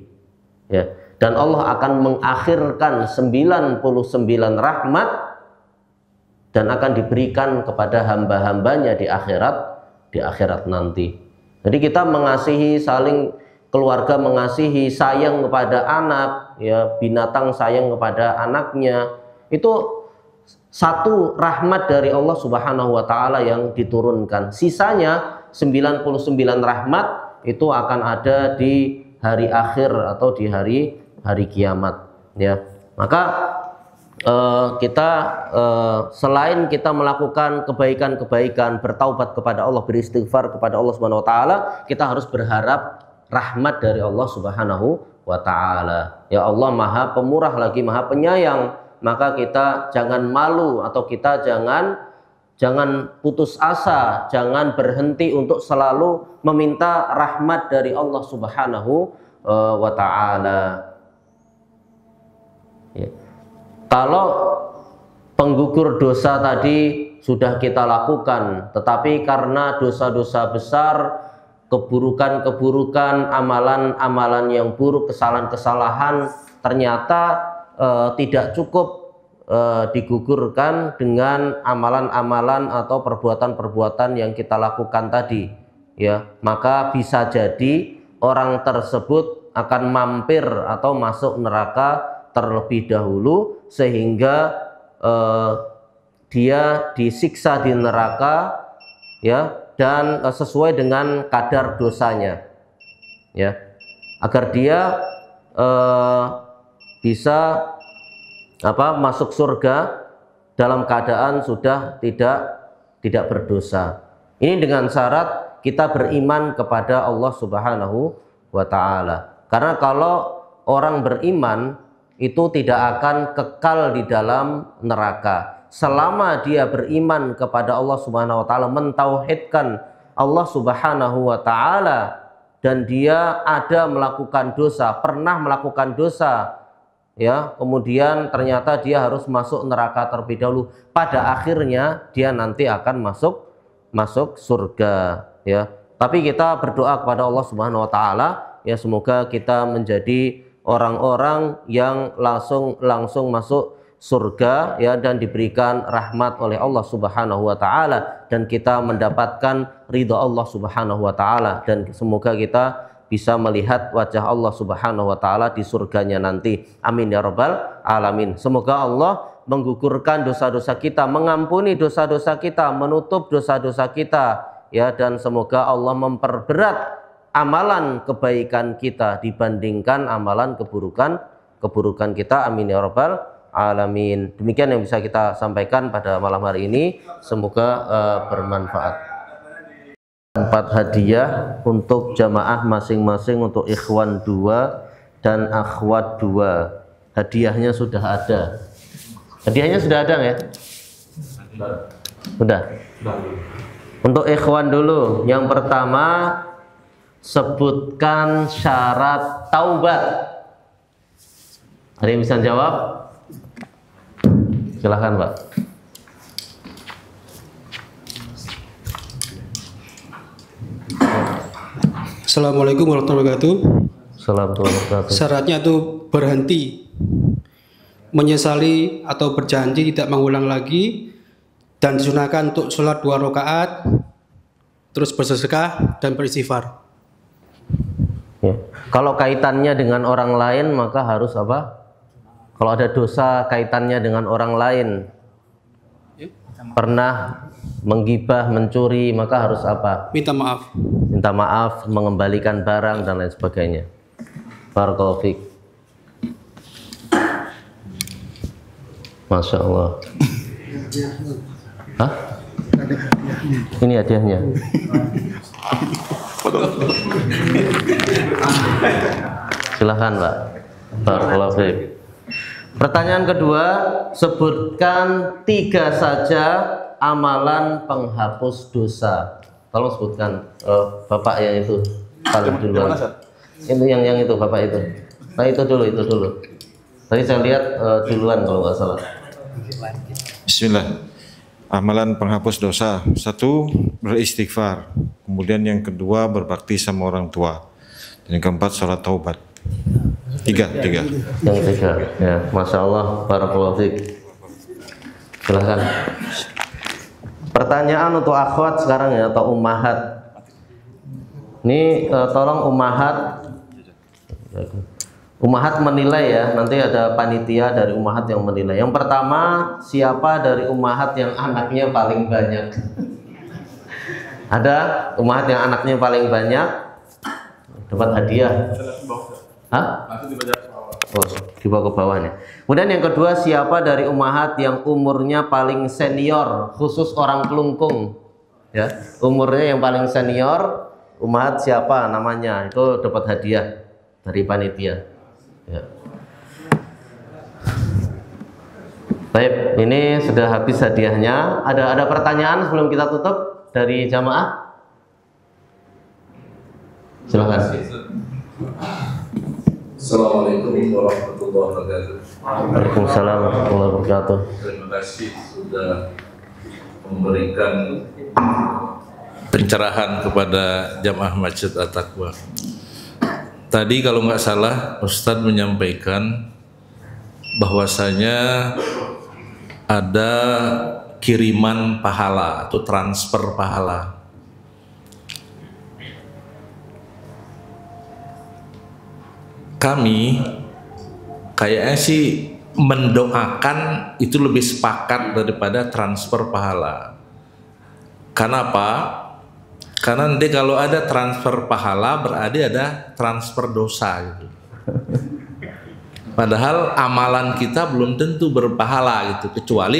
ya. Dan Allah akan mengakhirkan 99 rahmat dan akan diberikan kepada hamba-hambanya di akhirat nanti. Jadi kita mengasihi, saling keluarga mengasihi, sayang kepada anak, ya, binatang sayang kepada anaknya, itu satu rahmat dari Allah Subhanahu wa taala yang diturunkan. Sisanya 99 rahmat itu akan ada di hari akhir atau di hari kiamat, ya. Maka kita selain kita melakukan kebaikan-kebaikan, bertaubat kepada Allah, beristighfar kepada Allah Subhanahu wa taala, kita harus berharap rahmat dari Allah Subhanahu wa taala. Ya, Allah Maha Pemurah lagi Maha Penyayang, maka kita jangan malu atau kita jangan putus asa, jangan berhenti untuk selalu meminta rahmat dari Allah Subhanahu wa taala. Ya. Kalau penggugur dosa tadi sudah kita lakukan, tetapi karena dosa-dosa besar, keburukan-keburukan, amalan-amalan yang buruk, kesalahan-kesalahan ternyata tidak cukup digugurkan dengan amalan-amalan atau perbuatan-perbuatan yang kita lakukan tadi, ya, maka bisa jadi orang tersebut akan mampir atau masuk neraka terlebih dahulu sehingga dia disiksa di neraka, ya, dan sesuai dengan kadar dosanya, ya, agar dia bisa masuk surga dalam keadaan sudah tidak berdosa. Ini dengan syarat kita beriman kepada Allah Subhanahu wa Ta'ala. Karena kalau orang beriman itu tidak akan kekal di dalam neraka selama dia beriman kepada Allah Subhanahu wa Ta'ala, mentauhidkan Allah Subhanahu wa Ta'ala, dan dia ada melakukan dosa, pernah melakukan dosa, ya, kemudian ternyata dia harus masuk neraka terlebih dahulu, pada akhirnya dia nanti akan masuk surga, ya. Tapi kita berdoa kepada Allah Subhanahu wa Ta'ala, ya, semoga kita menjadi orang-orang yang langsung masuk surga, ya, dan diberikan rahmat oleh Allah Subhanahu wa Ta'ala, dan kita mendapatkan ridha Allah Subhanahu wa Ta'ala, dan semoga kita bisa melihat wajah Allah Subhanahu wa Ta'ala di surganya nanti. Amin ya rabbal alamin. Semoga Allah menggugurkan dosa-dosa kita, mengampuni dosa-dosa kita, menutup dosa-dosa kita, ya, dan semoga Allah memperberat amalan kebaikan kita dibandingkan amalan keburukan kita. Amin ya rabbal alamin. Demikian yang bisa kita sampaikan pada malam hari ini, semoga bermanfaat. 4 hadiah untuk jamaah masing-masing, untuk ikhwan 2 dan akhwat 2. Hadiahnya sudah ada. Hadiahnya sudah ada ya? Sudah. Untuk ikhwan dulu. Yang pertama, sebutkan syarat taubat. Ada yang bisa jawab? Silahkan Pak. Assalamualaikum warahmatullahi wabarakatuh. Assalamualaikum warahmatullahi wabarakatuh. Syaratnya itu berhenti, menyesali atau berjanji tidak mengulang lagi, dan disunahkan untuk sholat 2 rakaat, terus bersedekah dan beristighfar. Ya. Kalau kaitannya dengan orang lain maka harus apa? Kalau ada dosa kaitannya dengan orang lain, pernah menggibah, mencuri, maka harus apa? Minta maaf. Minta maaf, mengembalikan barang dan lain sebagainya. Barakallahu fiik. Masya Allah. Hah? Ini hadiahnya. Silahkan Pak. Barakallahu fiik. Pertanyaan kedua, sebutkan 3 saja amalan penghapus dosa. Tolong sebutkan. Bapak yang itu paling duluan. Itu yang itu Bapak itu. Nah itu dulu. Tadi saya lihat duluan kalau nggak salah. Bismillah. Amalan penghapus dosa. 1, beristighfar. Kemudian yang kedua, berbakti sama orang tua. Dan yang keempat, sholat taubat. 3. Yang 3. Ya, Masya Allah. Barakallahu fiik. Silahkan. Pertanyaan untuk akhwat sekarang ya, atau ummahat. Ini tolong ummahat menilai ya. Nanti ada panitia dari ummahat yang menilai. Yang pertama, siapa dari ummahat yang anaknya paling banyak? Ada ummahat yang anaknya paling banyak dapat hadiah. Hah? Oh, dibawa ke bawah nih. Kemudian yang kedua, siapa dari ummahat yang umurnya paling senior, khusus orang kelungkung, ya, umurnya yang paling senior, ummahat siapa namanya, itu dapat hadiah dari panitia. Ya. Baik, ini sudah habis hadiahnya. Ada pertanyaan sebelum kita tutup dari jamaah? Silakan. Assalamualaikum warahmatullahi wabarakatuh. Waalaikumsalam warahmatullahi wabarakatuh. Terima kasih sudah memberikan pencerahan kepada jamaah Masjid At-Taqwa. Tadi kalau nggak salah Ustadz menyampaikan bahwasanya ada kiriman pahala atau transfer pahala. Kami kayaknya sih mendoakan itu lebih sepakat daripada transfer pahala. Kenapa? Karena nanti kalau ada transfer pahala berarti ada transfer dosa gitu. Padahal amalan kita belum tentu berpahala gitu, kecuali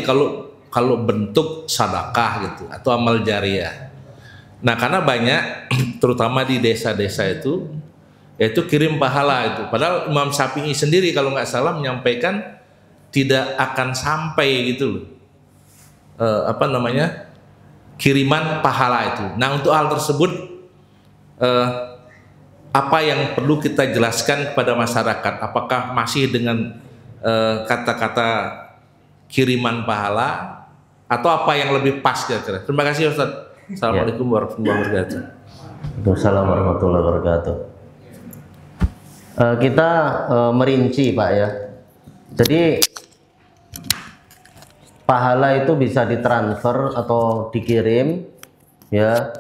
kalau bentuk sedekah gitu atau amal jariah. Nah, karena banyak terutama di desa-desa itu yaitu kirim pahala itu. Padahal Imam Syafi'i sendiri kalau nggak salah menyampaikan tidak akan sampai gitu loh. Kiriman pahala itu. Nah, untuk hal tersebut apa yang perlu kita jelaskan kepada masyarakat? Apakah masih dengan kata-kata kiriman pahala atau apa yang lebih pas kira-kira? Terima kasih Ustaz. Assalamualaikum warahmatullahi wabarakatuh. Waalaikumsalam warahmatullahi wabarakatuh. Kita merinci Pak ya. Jadi pahala itu bisa ditransfer atau dikirim ya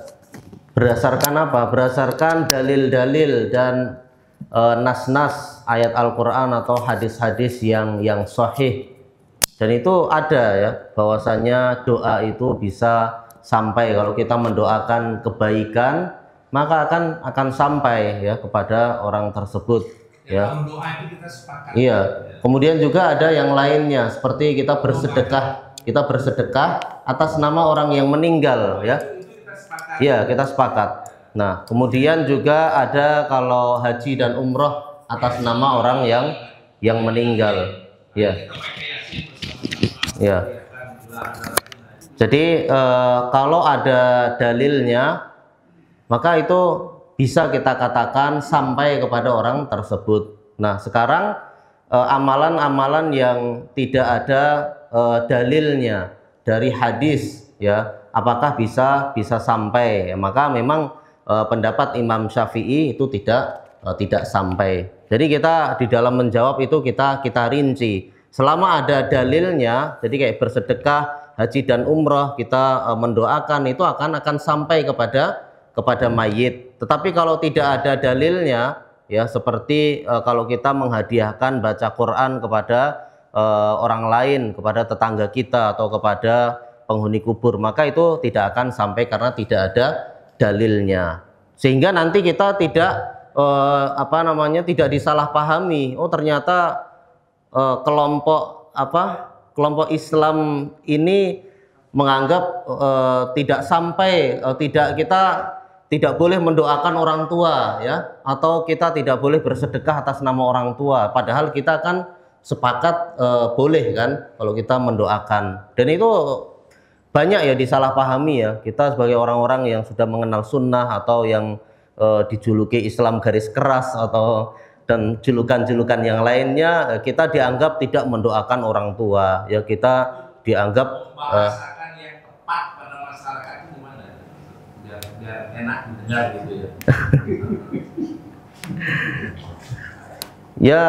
berdasarkan apa? Berdasarkan dalil-dalil dan nas-nas ayat Al-Qur'an atau hadis-hadis yang sahih. Dan itu ada ya bahwasanya doa itu bisa sampai, kalau kita mendoakan kebaikan maka akan sampai ya kepada orang tersebut ya. Doa itu kita sepakat. Iya. Kemudian juga ada yang lainnya seperti kita bersedekah atas nama orang yang meninggal ya. Iya, kita sepakat. Nah, kemudian juga ada kalau haji dan umroh atas nama orang yang meninggal ya. Ya. Jadi kalau ada dalilnya maka itu bisa kita katakan sampai kepada orang tersebut. Nah, sekarang amalan-amalan yang tidak ada dalilnya dari hadis ya, apakah bisa sampai? Maka memang pendapat Imam Syafi'i itu tidak sampai. Jadi kita di dalam menjawab itu kita rinci. Selama ada dalilnya, jadi kayak bersedekah, haji dan umroh, kita mendoakan itu akan sampai kepada mayit. Tetapi kalau tidak ada dalilnya ya, seperti kalau kita menghadiahkan baca Quran kepada orang lain, kepada tetangga kita atau kepada penghuni kubur, maka itu tidak akan sampai karena tidak ada dalilnya. Sehingga nanti kita tidak tidak disalahpahami. Oh, ternyata kelompok Islam ini menganggap tidak sampai, kita tidak boleh mendoakan orang tua ya, atau kita tidak boleh bersedekah atas nama orang tua, padahal kita kan sepakat boleh kan kalau kita mendoakan. Dan itu banyak ya disalahpahami ya, kita sebagai orang-orang yang sudah mengenal sunnah atau yang dijuluki Islam garis keras atau dan julukan-julukan yang lainnya, kita dianggap tidak mendoakan orang tua ya, kita dianggap yang tepat pada masyarakat itu gimana? Biar enak didengar gitu ya. Ya,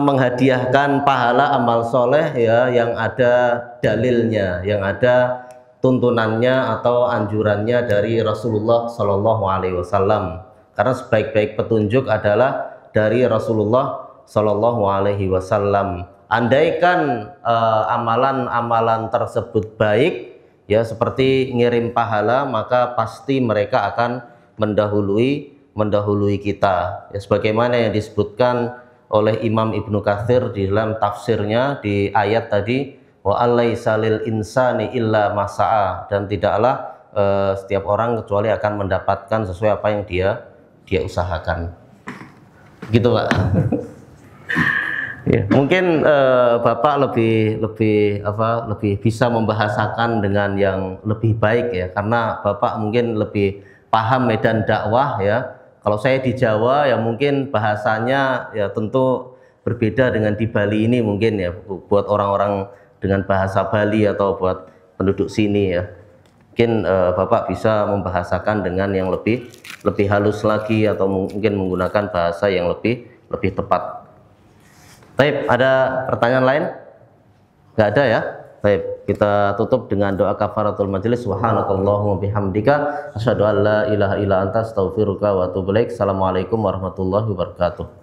menghadiahkan pahala amal soleh ya yang ada dalilnya, yang ada tuntunannya atau anjurannya dari Rasulullah Shallallahu Alaihi Wasallam. Karena sebaik-baik petunjuk adalah dari Rasulullah Shallallahu Alaihi Wasallam. Andaikan amalan-amalan tersebut baik ya, seperti ngirim pahala, maka pasti mereka akan mendahului kita ya, sebagaimana yang disebutkan oleh Imam Ibnu Katsir di dalam tafsirnya di ayat tadi, wa alaisa lil insani illa masa'a, dan tidaklah setiap orang kecuali akan mendapatkan sesuai apa yang dia usahakan. Gitu Pak. Ya, mungkin Bapak lebih bisa membahasakan dengan yang lebih baik ya, karena Bapak mungkin lebih paham medan dakwah ya. Kalau saya di Jawa ya mungkin bahasanya ya tentu berbeda dengan di Bali ini mungkin ya, buat orang-orang dengan bahasa Bali atau buat penduduk sini ya. Mungkin Bapak bisa membahasakan dengan yang lebih halus lagi atau mungkin menggunakan bahasa yang lebih tepat. Baik, ada pertanyaan lain? Nggak ada ya? Baik, kita tutup dengan doa kafaratul majelis. Subhanakallahumma bihamdika asyhadu an la ilaha illa anta astaghfiruka wa atubu ilaik. Assalamualaikum warahmatullahi wabarakatuh.